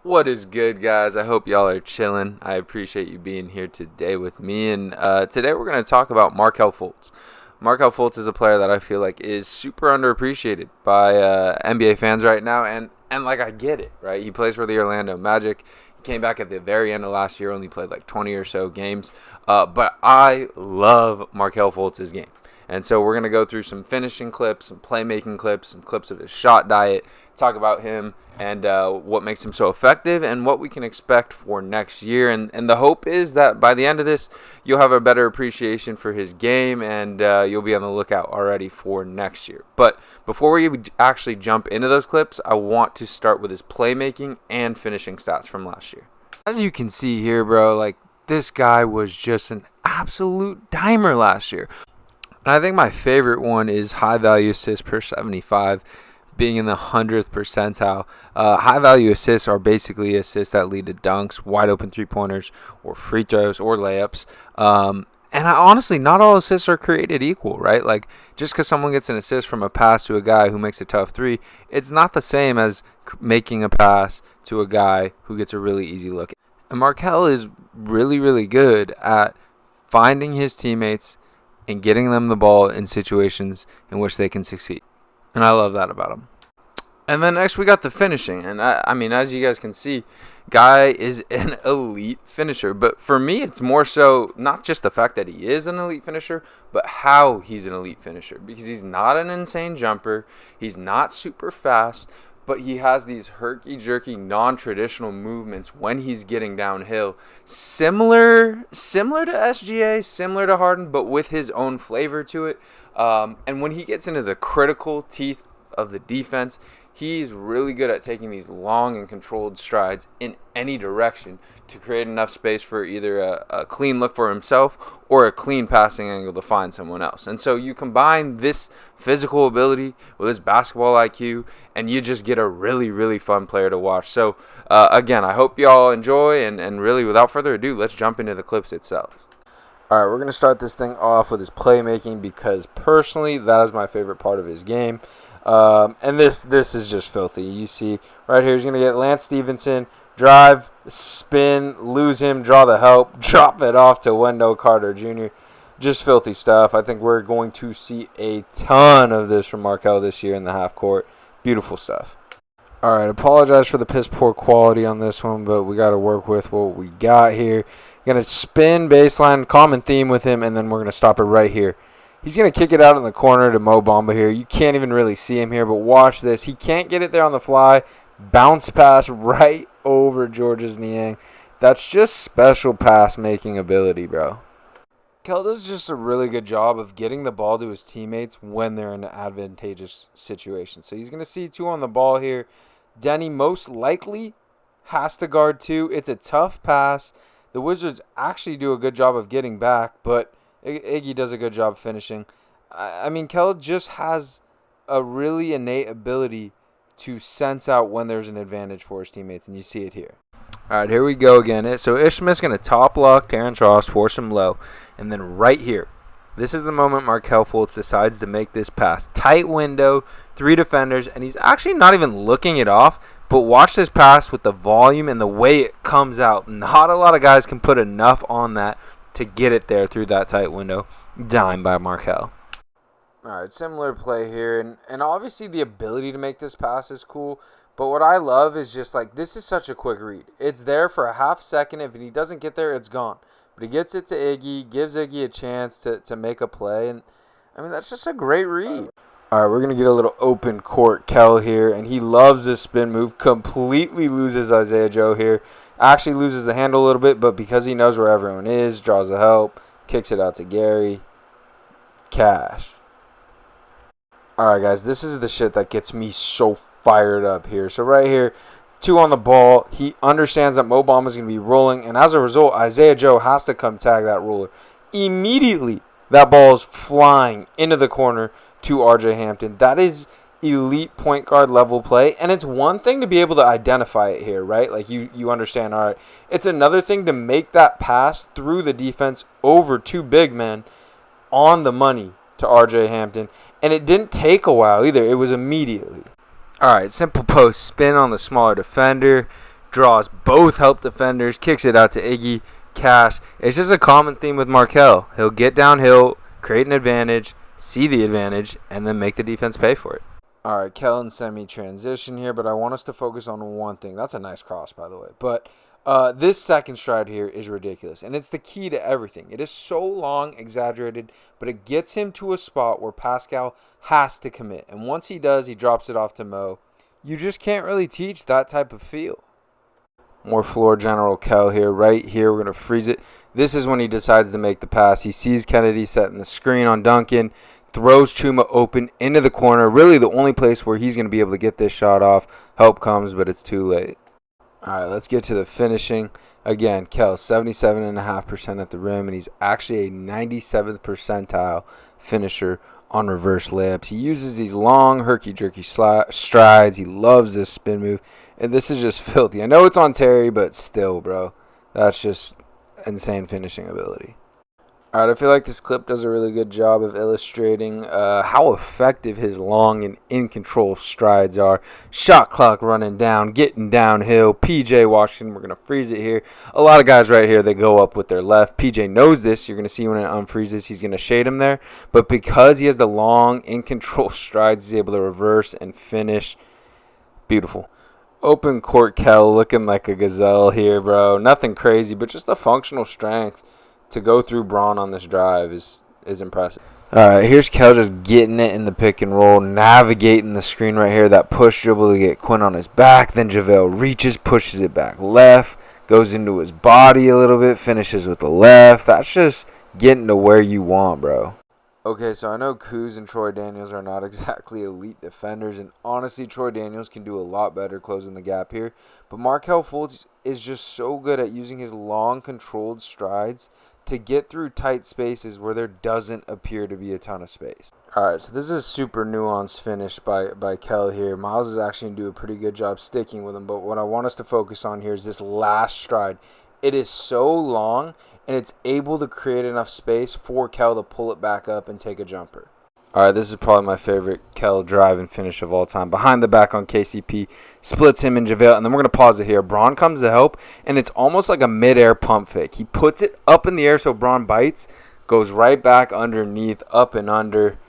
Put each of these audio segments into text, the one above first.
What is good, guys? I hope y'all are chilling. I appreciate you being here today with me. And today we're going to talk about Markelle Fultz. Markelle Fultz is a player that I feel like is super underappreciated by NBA fans right now. And like, I get it, right? He plays for the Orlando Magic. He came back at the very end of last year, only played like 20 or so games. But I love Markelle Fultz's game. And so we're going to go through some finishing clips, some playmaking clips, some clips of his shot diet, talk about him and what makes him so effective and what we can expect for next year. And the hope is that by the end of this, you'll have a better appreciation for his game and you'll be on the lookout already for next year. But before we actually jump into those clips, I want to start with his playmaking and finishing stats from last year. As you can see here, bro, like this guy was just an absolute dimer last year. And I think my favorite one is high value assists per 75, being in the 100th percentile. High value assists are basically assists that lead to dunks, wide open 3-pointers, or free throws, or layups. Honestly, not all assists are created equal, right? Like, just because someone gets an assist from a pass to a guy who makes a tough three, it's not the same as making a pass to a guy who gets a really easy look. And Markelle is really, really good at finding his teammates and getting them the ball in situations in which they can succeed. And I love that about him. And then next we got the finishing. And I mean, as you guys can see, guy is an elite finisher. But for me, it's more so not just the fact that he is an elite finisher, but how he's an elite finisher. Because he's not an insane jumper. He's not super fast. But he has these herky-jerky, non-traditional movements when he's getting downhill. Similar to SGA, similar to Harden, but with his own flavor to it. And when he gets into the critical teeth of the defense, he's really good at taking these long and controlled strides in any direction to create enough space for either a clean look for himself or a clean passing angle to find someone else. And so you combine this physical ability with his basketball IQ, and you just get a really, really fun player to watch. So, again, I hope y'all enjoy, and really, without further ado, let's jump into the clips itself. All right, we're going to start this thing off with his playmaking because, personally, that is my favorite part of his game. And this is just filthy. You see right here, he's going to get Lance Stevenson, drive, spin, lose him, draw the help, drop it off to Wendell Carter Jr. Just filthy stuff. I think we're going to see a ton of this from Markelle this year in the half court. Beautiful stuff. All right, apologize for the piss poor quality on this one, but we got to work with what we got here. Going to spin baseline, common theme with him, and then we're going to stop it right here. He's going to kick it out in the corner to Mo Bamba here. You can't even really see him here, but watch this. He can't get it there on the fly. Bounce pass right over Georges Niang. That's just special pass-making ability, bro. Markelle does just a really good job of getting the ball to his teammates when they're in an advantageous situation. So he's going to see two on the ball here. Denny most likely has to guard two. It's a tough pass. The Wizards actually do a good job of getting back, but Iggy does a good job finishing. I mean, Kell just has a really innate ability to sense out when there's an advantage for his teammates, and you see it here. All right, here we go again. So Ish Smith's going to top lock Terrence Ross, force him low, and then right here, this is the moment Markelle Fultz decides to make this pass. Tight window, 3 defenders, and he's actually not even looking it off, but watch this pass with the volume and the way it comes out. Not a lot of guys can put enough on that to get it there through that tight window. Dime by Markelle. All right, similar play here. And obviously the ability to make this pass is cool. But what I love is just like, this is such a quick read. It's there for a half second. If he doesn't get there, it's gone. But he gets it to Iggy, gives Iggy a chance to make a play. And, I mean, that's just a great read. All right, we're going to get a little open court Kell here. And he loves this spin move. Completely loses Isaiah Joe here. Actually loses the handle a little bit, but because he knows where everyone is, draws the help, kicks it out to Gary. Cash. All right, guys, this is the shit that gets me so fired up here. So right here, 2 on the ball. He understands that Mo Bamba is going to be rolling, and as a result, Isaiah Joe has to come tag that roller. Immediately, that ball is flying into the corner to RJ Hampton. That is elite point guard level play, and it's one thing to be able to identify it here, right? Like you understand, all right. It's another thing to make that pass through the defense over 2 big men on the money to RJ Hampton, and it didn't take a while either. It was immediately. All right, simple post spin on the smaller defender, draws both help defenders, kicks it out to Iggy, Cash. It's just a common theme with Markelle. He'll get downhill, create an advantage, see the advantage, and then make the defense pay for it. All right, Kellen semi-transition here, but I want us to focus on one thing. That's a nice cross, by the way. But this second stride here is ridiculous, and it's the key to everything. It is so long, exaggerated, but it gets him to a spot where Pascal has to commit. And once he does, he drops it off to Mo. You just can't really teach that type of feel. More floor general Kel here. Right here, we're going to freeze it. This is when he decides to make the pass. He sees Kennedy setting the screen on Duncan, throws Chuma open into the corner. Really the only place where he's going to be able to get this shot off. Help comes, but it's too late. All right, let's get to the finishing. Again, Kel, 77.5% at the rim, and he's actually a 97th percentile finisher on reverse layups. He uses these long, herky-jerky strides. He loves this spin move. And this is just filthy. I know it's on Terry, but still, bro. That's just insane finishing ability. All right, I feel like this clip does a really good job of illustrating how effective his long and in-control strides are. Shot clock running down, getting downhill. PJ Washington, we're going to freeze it here. A lot of guys right here, they go up with their left. PJ knows this. You're going to see when it unfreezes, he's going to shade him there. But because he has the long, in-control strides, he's able to reverse and finish. Beautiful. Open court Kel looking like a gazelle here, bro. Nothing crazy, but just the functional strength to go through Braun on this drive is impressive. All right, here's Kel just getting it in the pick and roll, navigating the screen right here. That push dribble to get Quinn on his back. Then JaVale reaches, pushes it back left, goes into his body a little bit, finishes with the left. That's just getting to where you want, bro. Okay, so I know Kuz and Troy Daniels are not exactly elite defenders, and honestly, Troy Daniels can do a lot better closing the gap here. But Markelle Fultz is just so good at using his long, controlled strides to get through tight spaces where there doesn't appear to be a ton of space. All right, so this is a super nuanced finish by Kel here. Miles is actually going to do a pretty good job sticking with him, but what I want us to focus on here is this last stride. It is so long, and it's able to create enough space for Kel to pull it back up and take a jumper. All right, this is probably my favorite Kel drive and finish of all time. Behind the back on KCP, splits him and JaVale, and then we're going to pause it here. Braun comes to help, and it's almost like a mid-air pump fake. He puts it up in the air so Braun bites, goes right back underneath, up and under.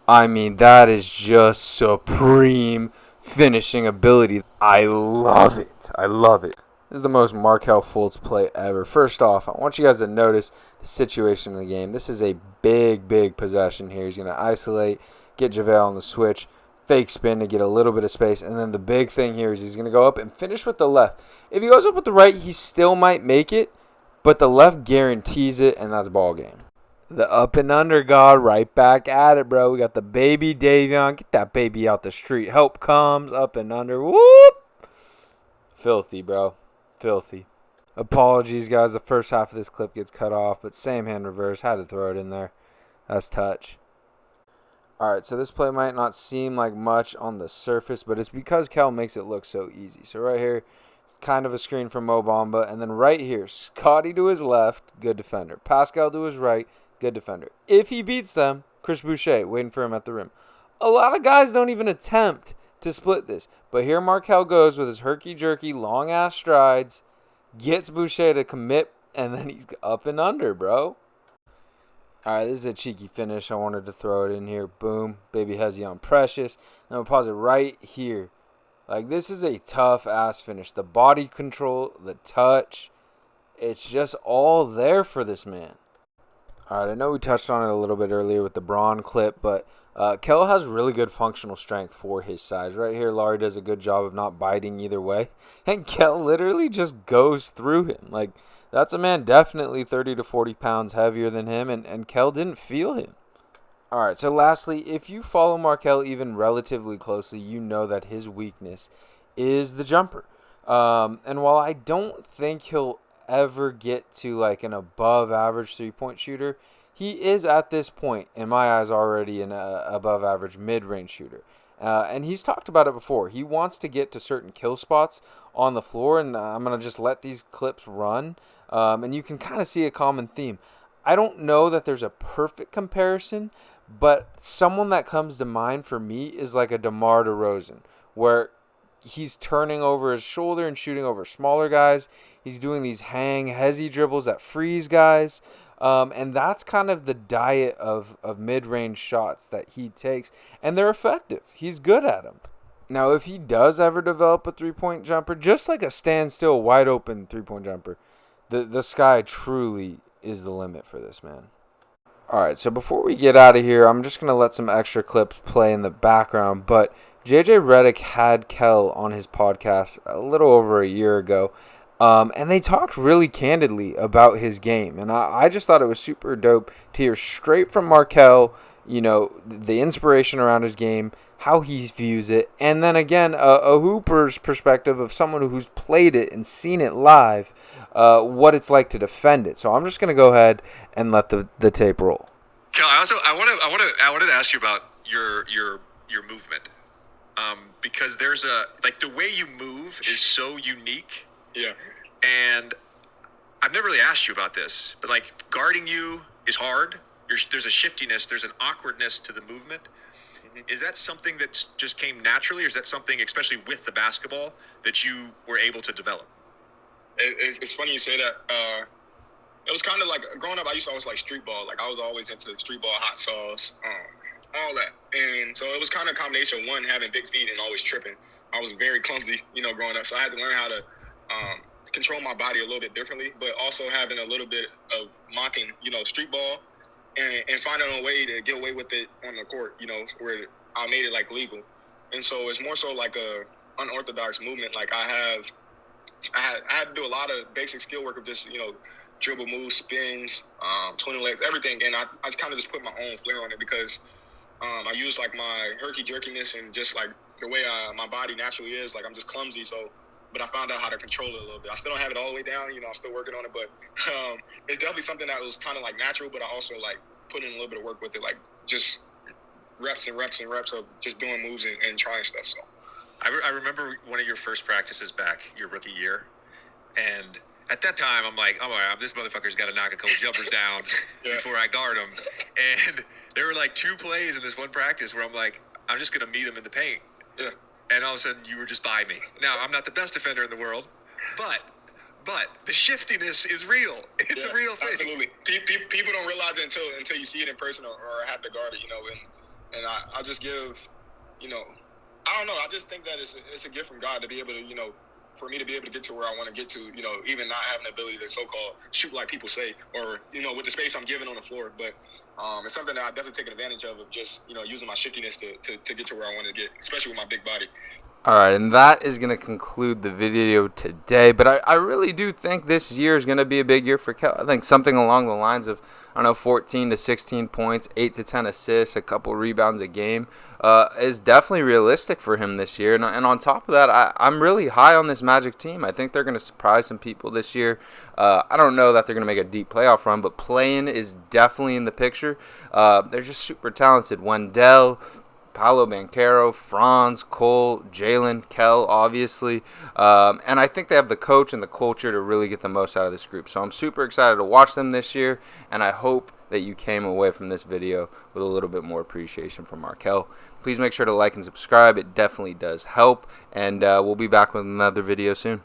I mean, that is just supreme finishing ability. I love it. I love it. This is the most Markelle Fultz play ever. First off, I want you guys to notice the situation in the game. This is a big, big possession here. He's going to isolate, get JaVale on the switch, fake spin to get a little bit of space. And then the big thing here is he's going to go up and finish with the left. If he goes up with the right, he still might make it, but the left guarantees it, and that's ball game. The up and under god right back at it, bro. We got the baby Davion. Get that baby out the street. Help comes, up and under. Whoop! Filthy, bro. Filthy. Apologies, guys. The first half of this clip gets cut off, but same hand reverse. Had to throw it in there. That's touch. All right, so this play might not seem like much on the surface, but it's because Kel makes it look so easy. So right here, it's kind of a screen from Mo Bamba, and then right here, Scotty to his left, good defender. Pascal to his right, good defender. If he beats them, Chris Boucher waiting for him at the rim. A lot of guys don't even attempt to split this, but here Markelle goes with his herky-jerky, long-ass strides, gets Boucher to commit, and then he's up and under, bro. All right, this is a cheeky finish. I wanted to throw it in here. Boom. Baby Hezzy on Precious. Then we'll pause it right here. Like, this is a tough-ass finish. The body control, the touch, it's just all there for this man. All right, I know we touched on it a little bit earlier with the Braun clip, but Kel has really good functional strength for his size. Right here, Laurie does a good job of not biting either way. And Kel literally just goes through him. Like, that's a man definitely 30 to 40 pounds heavier than him, and Kel didn't feel him. All right, so lastly, if you follow Markelle even relatively closely, you know that his weakness is the jumper. And while I don't think he'll ever get to like an above average three-point shooter, he is at this point, in my eyes, already an above average mid-range shooter. And he's talked about it before. He wants to get to certain kill spots on the floor, and I'm going to just let these clips run. And you can kind of see a common theme. I don't know that there's a perfect comparison, but someone that comes to mind for me is like a DeMar DeRozan, where he's turning over his shoulder and shooting over smaller guys. He's doing these hezzy dribbles that freeze guys. And that's kind of the diet of mid-range shots that he takes. And they're effective. He's good at them. Now, if he does ever develop a three-point jumper, just like a standstill, wide-open three-point jumper, the sky truly is the limit for this man. All right, so before we get out of here, I'm just going to let some extra clips play in the background. But JJ Redick had Kell on his podcast a little over a year ago. And they talked really candidly about his game. And I just thought it was super dope to hear straight from Markelle, the inspiration around his game, how he views it. And then again, a hooper's perspective of someone who's played it and seen it live, what it's like to defend it. So I'm just going to go ahead and let the tape roll. Kel, I wanted to ask you about your movement. Because there's the way you move is so unique. Yeah. And I've never really asked you about this, but guarding you is hard. There's a shiftiness, there's an awkwardness to the movement. Mm-hmm. Is that something that just came naturally, or is that something, especially with the basketball, that you were able to develop? It's funny you say that. It was kind of like growing up. I used to always like street ball. I was always into street ball, hot sauce, all that. And so it was kind of a combination of one, having big feet and always tripping. I was very clumsy, growing up. So I had to learn how to control my body a little bit differently, but also having a little bit of mocking, street ball, and finding a way to get away with it on the court, where I made it legal. And so it's more so like a unorthodox movement. I had to do a lot of basic skill work of just, dribble moves, spins, twin legs, everything. And I kind of just put my own flair on it because I use my herky-jerkiness and just the way my body naturally is. I'm just clumsy, but I found out how to control it a little bit. I still don't have it all the way down, I'm still working on it, but it's definitely something that was kind of natural, but I also put in a little bit of work with it, just reps and reps and reps of just doing moves and trying stuff. So I remember one of your first practices back your rookie year, and at that time I'm like, oh, this motherfucker's got to knock a couple jumpers down before I guard him. And there were 2 plays in this one practice where I'm like, I'm just going to meet him in the paint. Yeah. And all of a sudden, you were just by me. Now, I'm not the best defender in the world, but the shiftiness is real. It's a real thing. Absolutely. People don't realize it until you see it in person or have to guard it, And I just give, I don't know. I just think that it's a gift from God to be able to, for me to be able to get to where I want to get to, even not having the ability to so-called shoot like people say, or, with the space I'm given on the floor. But it's something that I've definitely taken advantage of just, using my shiftiness to get to where I want to get, especially with my big body. All right, and that is going to conclude the video today. But I really do think this year is going to be a big year for Kell. I think something along the lines of, 14 to 16 points, 8 to 10 assists, a couple rebounds a game is definitely realistic for him this year. And on top of that, I'm really high on this Magic team. I think they're going to surprise some people this year. I don't know that they're going to make a deep playoff run, but play-in is definitely in the picture. They're just super talented. Wendell, Paolo Banchero, Franz, Cole, Jalen, Kell, obviously. And I think they have the coach and the culture to really get the most out of this group. So I'm super excited to watch them this year, and I hope that you came away from this video with a little bit more appreciation for Markelle. Please make sure to like and subscribe. It definitely does help, and we'll be back with another video soon.